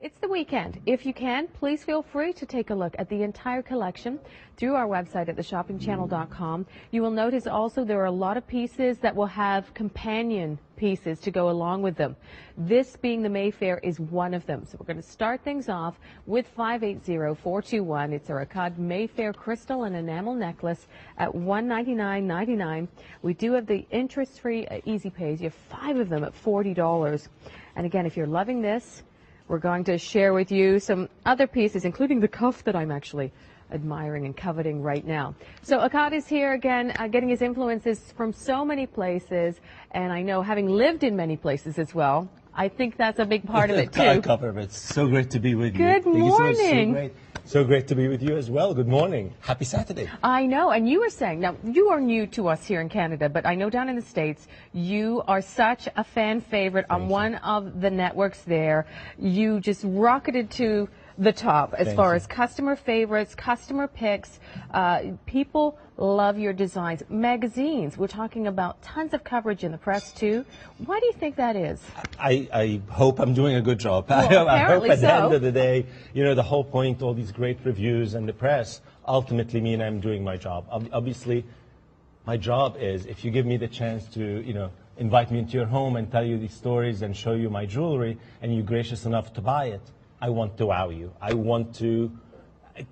It's the weekend. If you can, please feel free to take a look at the entire collection through our website at theshoppingchannel.com. You will notice also there are a lot of pieces that will have companion pieces to go along with them. This being the Mayfair is one of them. So we're going to start things off with 580421. It's our AKKAD Mayfair crystal and enamel necklace at $199.99. We do have the interest-free easy pays. You have 5 of them at $40. And again, if you're loving this, we're going to share with you some other pieces, including the cuff that I'm actually admiring and coveting right now. So AKKAD is here again, getting his influences from so many places, and I know having lived in many places as well, I think that's a big part of it too. I cover it. It's so great to be with you. Good morning. Thank you so much. So great to be with you as well. Good morning. Happy Saturday. I know, and you were saying, now you are new to us here in Canada, but I know down in the States, you are such a fan favorite on one of the networks there. You just rocketed to the top as far as customer favorites, customer picks. People love your designs. Magazines, we're talking about tons of coverage in the press too. Why do you think that is? I hope I'm doing a good job. Well, I hope at so. the end of the day, you know, the whole point, all these great reviews and the press ultimately mean I'm doing my job. Obviously, my job is, if you give me the chance to, you know, invite me into your home and tell you these stories and show you my jewelry, and you're gracious enough to buy it, I want to wow you. I want to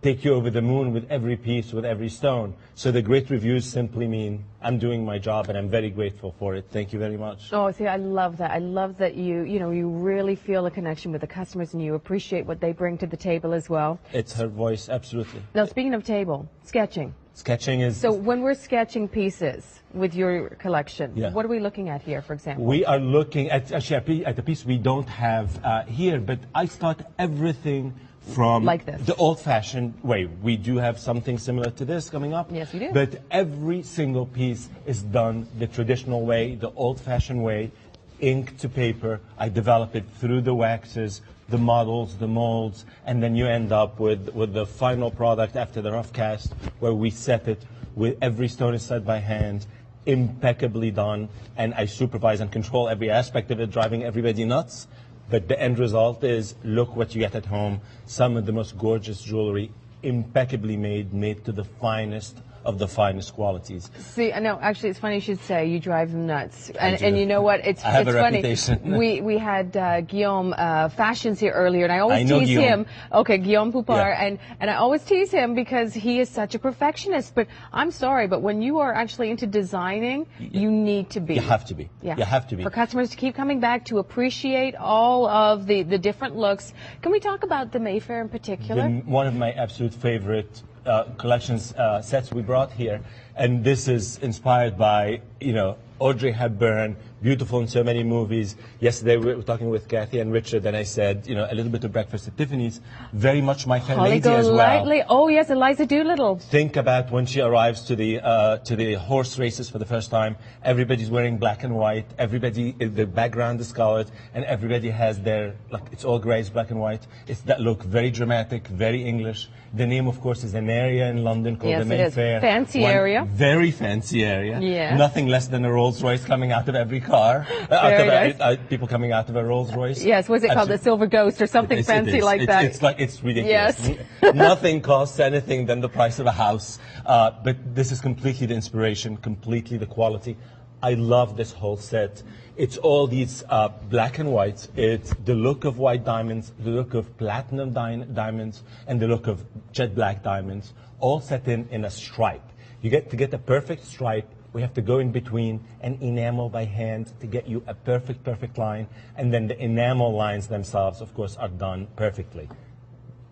take you over the moon with every piece, with every stone. So the great reviews simply mean I'm doing my job, and I'm very grateful for it. Thank you very much. Oh, see, I love that. I love that you know, you really feel a connection with the customers and you appreciate what they bring to the table as well. It's her voice, absolutely. Now, speaking of table, sketching. Sketching is... So when we're sketching pieces with your collection, Yeah. what are we looking at here, for example? We are looking at, actually, at a piece we don't have here, but I start everything from like this. The old-fashioned way. We do have something similar to this coming up. Yes, we do. But every single piece is done the traditional way, the old-fashioned way, ink to paper. I develop it through the waxes, the models, the molds, and then you end up with the final product after the rough cast, where we set it with every stone is set by hand, impeccably done, and I supervise and control every aspect of it, driving everybody nuts. But the end result is, look what you get at home. Some of the most gorgeous jewelry, impeccably made to the finest of the finest qualities. See, I know, actually, it's funny you should say you drive them nuts. And you know what? It's have a funny. reputation. We had Guillaume Fashions here earlier, and I always know tease Guillaume. him. Okay, Guillaume Poupard, Yeah. and I always tease him because he is such a perfectionist. But I'm sorry, but when you are actually into designing, you need to be. You have to be. Yeah. You have to be. For customers to keep coming back to appreciate all of the different looks. Can we talk about the Mayfair in particular? One of my absolute favorite collections sets we brought here, and this is inspired by, you know, Audrey Hepburn, beautiful in so many movies. Yesterday we were talking with Kathy and Richard, and I said, you know, a little bit of Breakfast at Tiffany's, very much My Fair Lady as well. Lightly. Oh yes, Eliza Doolittle. Think about when she arrives to the horse races for the first time. Everybody's wearing black and white. Everybody, the background is colored, and everybody has their, like, it's all grey, it's black and white. It's that look, very dramatic, very English. The name, of course, is an area in London called the Mayfair. Fancy area. Very fancy area. Yeah. Nothing less than a Rolls Royce coming out of every car. People coming out of a Rolls Royce. Yes, what's it called? The Silver Ghost or something fancy like that. It's ridiculous. Yes. Nothing costs anything than the price of a house. But this is completely the inspiration, completely the quality. I love this whole set. It's all these black and whites. It's the look of white diamonds, the look of platinum diamonds, and the look of jet black diamonds, all set in a stripe. You get to get a perfect stripe. We have to go in between and enamel by hand to get you a perfect line. And then the enamel lines themselves, of course, are done perfectly.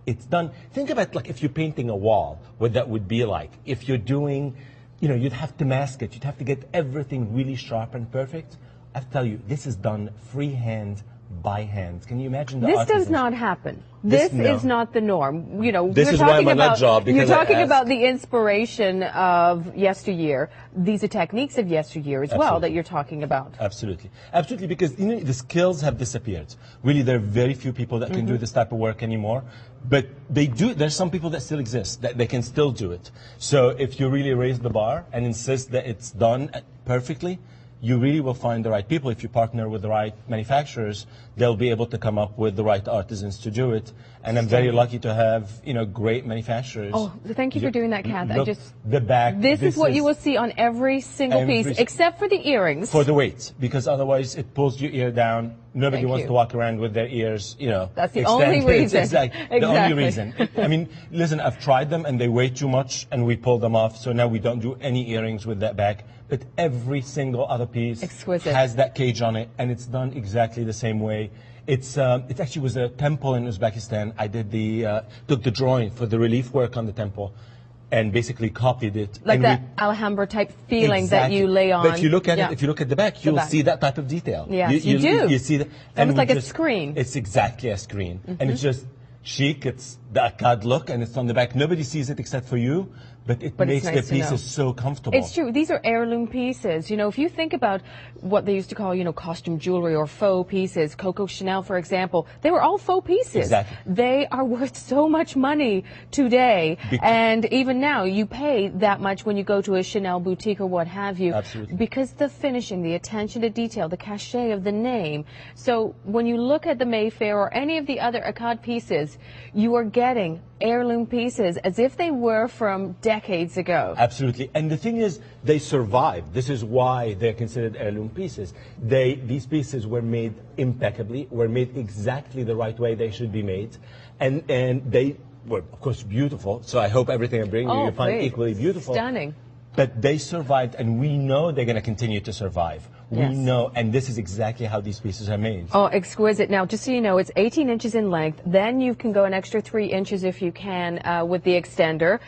It's done. Think about, like, if you're painting a wall, what that would be like. If you're doing, you know, you'd have to mask it. You'd have to get everything really sharp and perfect. I tell you, this is done freehand, by hand. Can you imagine the This does not happen. This is not the norm. You know, this is why I'm on that job. You're talking about the inspiration of yesteryear. These are techniques of yesteryear as well that you're talking about. Absolutely. Absolutely, because, you know, the skills have disappeared. Really, there are very few people that can do this type of work anymore. But they do. There's some people that still exist, that they can still do it. So if you really raise the bar and insist that it's done perfectly, you really will find the right people. If you partner with the right manufacturers, they'll be able to come up with the right artisans to do it. And I'm very lucky to have, great manufacturers. Oh, thank you for doing that, Kath. Look, the back. This is what you will see on every single piece, except for the earrings. For the weight, because otherwise it pulls your ear down. Nobody wants to walk around with their ears, That's the only reason. Exactly. The only reason. I mean, listen, I've tried them and they weigh too much and we pull them off. So now we don't do any earrings with that back. But every single other piece has that cage on it, and it's done exactly the same way. It actually was a temple in Uzbekistan. I did took the drawing for the relief work on the temple, and basically copied it. Like that Alhambra type feeling that you lay on. But if you look at it, if you look at the back, you'll see that type of detail. Yes, you do. You see that. It's almost like a screen. It's exactly a screen, and it's just chic. It's the AKKAD look, and it's on the back. Nobody sees it except for you. But it makes the pieces so comfortable. It's true. These are heirloom pieces. If you think about what they used to call, costume jewelry or faux pieces, Coco Chanel, for example, they were all faux pieces. Exactly. They are worth so much money today. And even now, you pay that much when you go to a Chanel boutique or what have you. Absolutely. Because the finishing, the attention to detail, the cachet of the name. So when you look at the Mayfair or any of the other AKKAD pieces, you are getting heirloom pieces as if they were from decades ago. Absolutely. And the thing is, they survive. This is why they're considered heirloom pieces. These pieces were made impeccably, were made exactly the right way they should be made. And they were, of course, beautiful. So I hope everything I bring you find equally beautiful. Stunning. But they survived, and we know they're going to continue to survive. We know, and this is exactly how these pieces are made. Oh, exquisite. Now, just so you know, it's 18 inches in length. Then you can go an extra 3 inches if you can with the extender.